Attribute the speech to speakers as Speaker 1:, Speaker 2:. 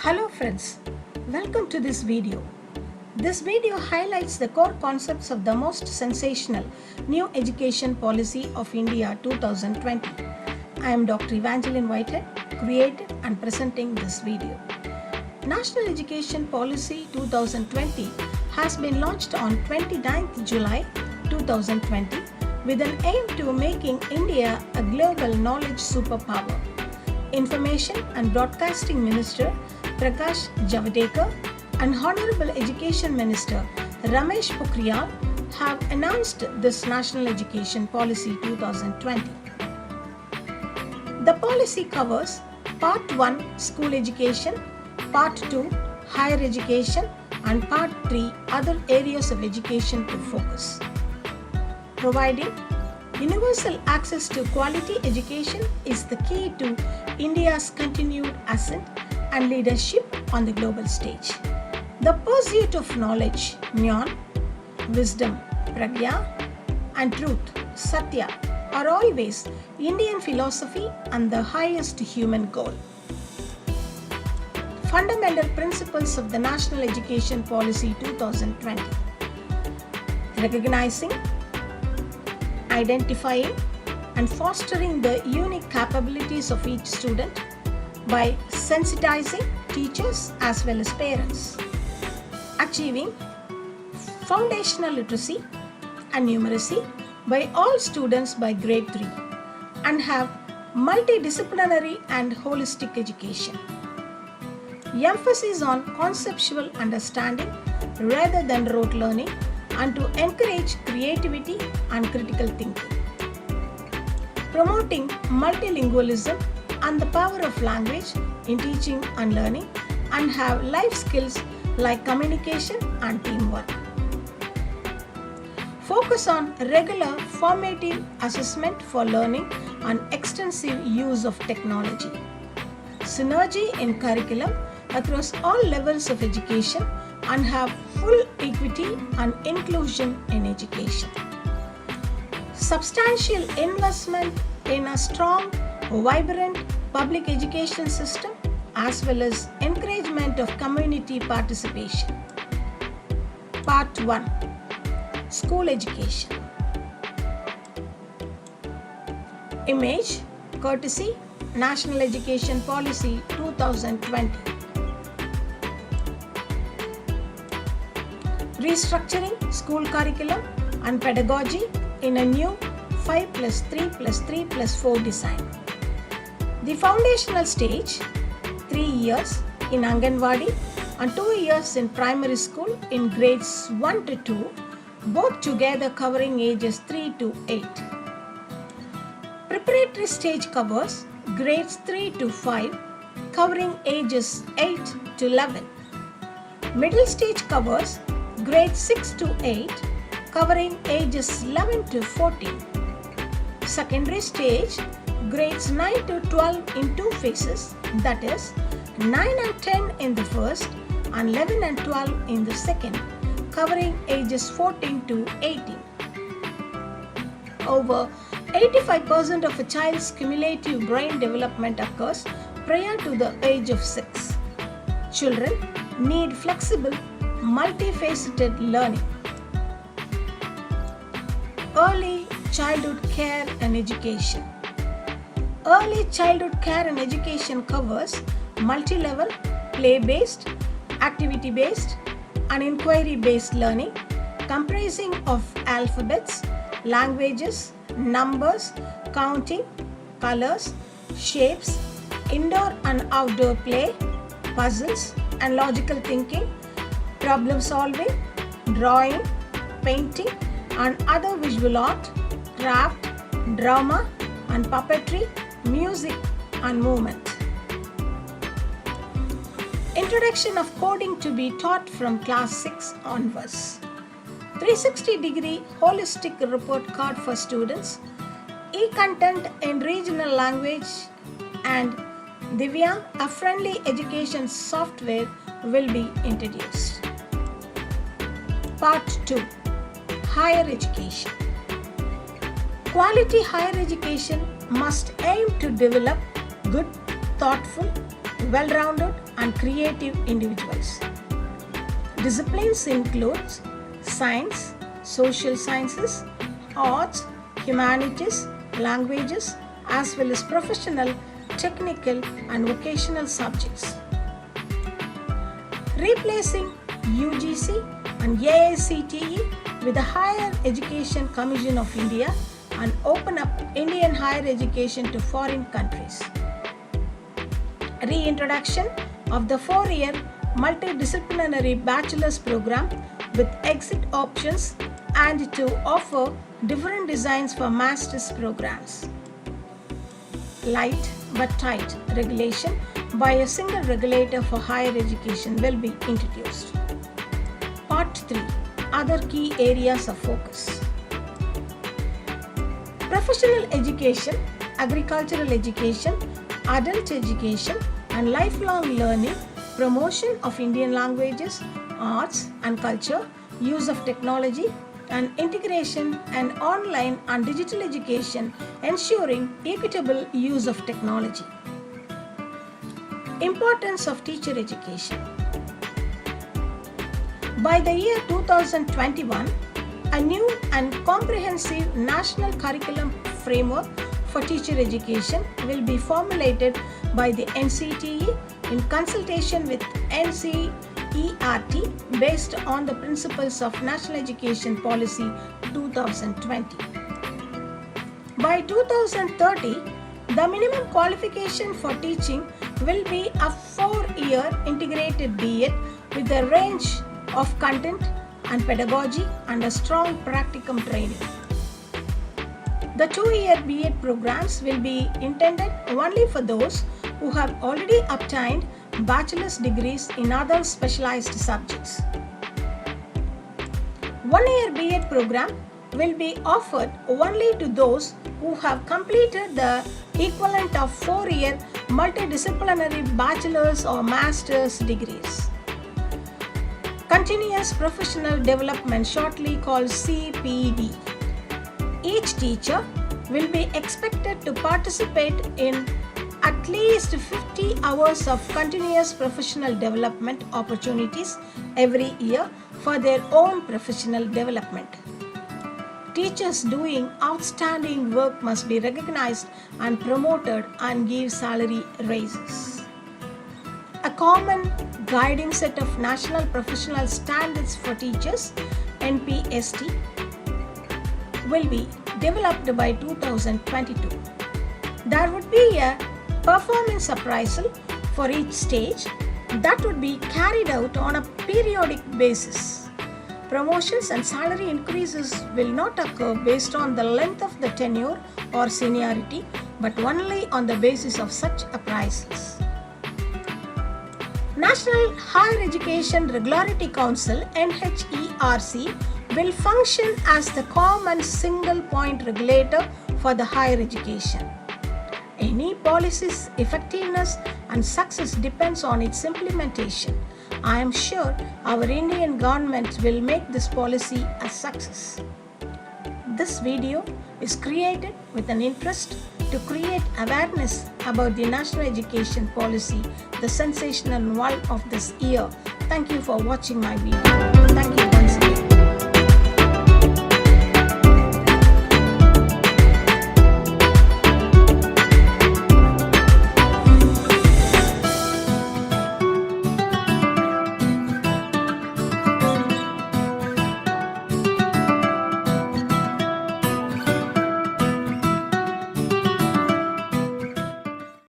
Speaker 1: Hello friends, welcome to this video. This video highlights the core concepts of the most sensational new education policy of India 2020. I am Dr. Evangeline Whitehead, creating and presenting this video. National Education Policy 2020 has been launched on 29th July 2020 with an aim to making India a global knowledge superpower. Information and Broadcasting Minister Prakash Javadekar and Honorable Education Minister Ramesh Pokhriyal have announced this National Education Policy 2020. The policy covers Part 1 School Education, Part 2 Higher Education and Part 3 Other Areas of Education to focus. Providing universal access to quality education is the key to India's continued ascent and leadership on the global stage. The pursuit of knowledge, Jnana, wisdom, Pragya, and truth, Satya, are always Indian philosophy and the highest human goal. Fundamental principles of the National Education Policy 2020. Recognizing, identifying, and fostering the unique capabilities of each student by sensitizing teachers as well as parents. Achieving foundational literacy and numeracy by all students by grade 3 and have multidisciplinary and holistic education. Emphasis on conceptual understanding rather than rote learning and to encourage creativity and critical thinking. Promoting multilingualism and the power of language in teaching and learning and have life skills like communication and teamwork. Focus on regular formative assessment for learning and extensive use of technology. Synergy in curriculum across all levels of education and have full equity and inclusion in education. Substantial investment in a strong, vibrant public education system as well as encouragement of community participation. Part 1 School Education. Image, courtesy, National Education Policy 2020. Restructuring school curriculum and pedagogy in a new 5+3+3+4 design. The foundational stage, 3 years in Anganwadi and 2 years in primary school in grades 1 to 2, both together covering ages 3 to 8. Preparatory stage covers grades 3 to 5, covering ages 8 to 11. Middle stage covers grades 6 to 8, covering ages 11 to 14. Secondary stage, grades 9 to 12 in two phases, that is 9 and 10 in the first and 11 and 12 in the second, covering ages 14 to 18. Over 85% of a child's cumulative brain development occurs prior to the age of 6. Children need flexible, multifaceted learning. Early childhood care and education. Early childhood care and education covers multi-level, play-based, activity-based, and inquiry-based learning comprising of alphabets, languages, numbers, counting, colors, shapes, indoor and outdoor play, puzzles and logical thinking, problem solving, drawing, painting, and other visual art, craft, drama, and puppetry, music, and movement. Introduction of coding to be taught from class 6 onwards. 360-degree holistic report card for students, e-content in regional language, and Divyang, a friendly education software, will be introduced. Part 2 Higher Education. Quality higher education must aim to develop good, thoughtful, well-rounded and creative individuals. Disciplines include science, social sciences, arts, humanities, languages, as well as professional, technical, and vocational subjects. Replacing UGC and AICTE with the Higher Education Commission of India and open up Indian higher education to foreign countries. Reintroduction of the 4-year multidisciplinary bachelor's program with exit options and to offer different designs for master's programs. Light but tight regulation by a single regulator for higher education will be introduced. Part 3. Other key areas of focus. Professional education, agricultural education, adult education and lifelong learning, promotion of Indian languages, arts and culture, use of technology and integration and online and digital education, ensuring equitable use of technology. Importance of teacher education. By the year 2021, a new and comprehensive national curriculum framework for teacher education will be formulated by the NCTE in consultation with NCERT based on the principles of National Education Policy 2020. By 2030, the minimum qualification for teaching will be a 4-year integrated B.Ed with a range of content and pedagogy and a strong practicum training. The 2-year B.Ed programs will be intended only for those who have already obtained bachelor's degrees in other specialized subjects. 1-year B.Ed program will be offered only to those who have completed the equivalent of 4-year multidisciplinary bachelor's or master's degrees. Continuous Professional Development, shortly called CPD. Each teacher will be expected to participate in at least 50 hours of continuous professional development opportunities every year for their own professional development. Teachers doing outstanding work must be recognized and promoted and give salary raises. A common guiding set of National Professional Standards for Teachers, NPST, will be developed by 2022. There would be a performance appraisal for each stage that would be carried out on a periodic basis. Promotions and salary increases will not occur based on the length of the tenure or seniority, but only on the basis of such appraisals. National Higher Education Regulatory Council (NHERC) will function as the common single point regulator for the higher education. Any policy's effectiveness and success depends on its implementation. I am sure our Indian government will make this policy a success. This video is created with an interest to create awareness about the national education policy, the sensational one of this year. Thank you for watching my video. Thank you.